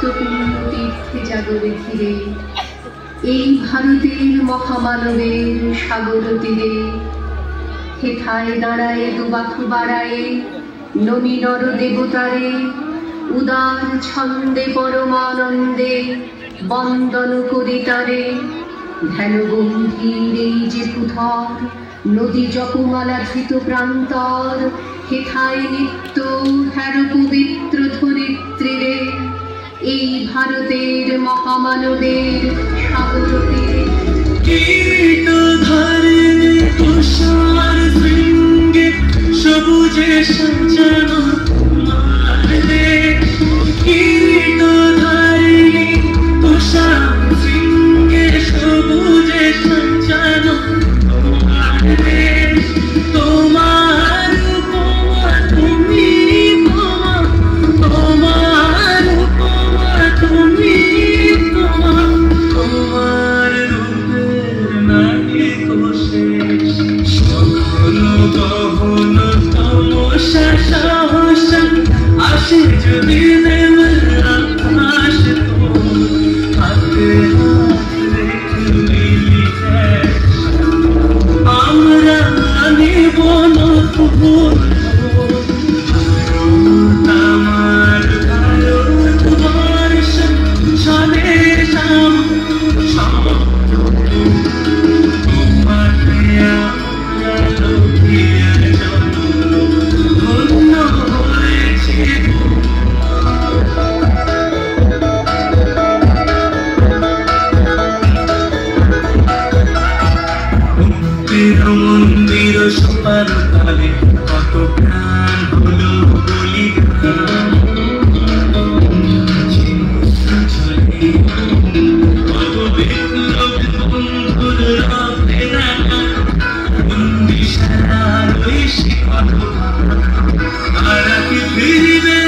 পুণ্য তীর্থে জাগরে ঘিরে, এই ভারতের মহামানবের সাগর তীরে। হেথায় দাঁড়ায় দুবাহু বাড়ায়ে নমি নর দেবতারে, উদার ছন্দে পরমানন্দে বন্দন করি তারে। ধ্যান গম্ভীর এই যে পুথর নদী জপমালা ধৃত প্রান্তর, হেথায় নিত্য হ্যার পবিত্র ধরিত্রীরে, এই ভারতের মহামানবের সাগর তীরে। কীর্তধারে তুষার শৃঙ্গে সবুজে সাজানো তোমার দেশ। কীর্তধারে তুষার শৃঙ্গে সবুজে সাজানো তোমার দেশ। তোমার উপমা তুমি উপমা, তোমার উপমা তুমি উপমা, তোমার রূপের নাহি কোশেষ। সকল গহন তমসা সাহসা আসে যদি দেবের আকাশ তোর, হাতে হাত রেখে মিলি দেশ। আমরা নিব না ভুল আমার ভারত বর্ষ স্বদেশ ধন্য হয়েছে। মন্দির সোপার তালে কত প্রাণ হলো বলিদান। কত বিপ্লব বন্ধুর বন্দি সারা রয়েছে কত, তারা কি ফিরবে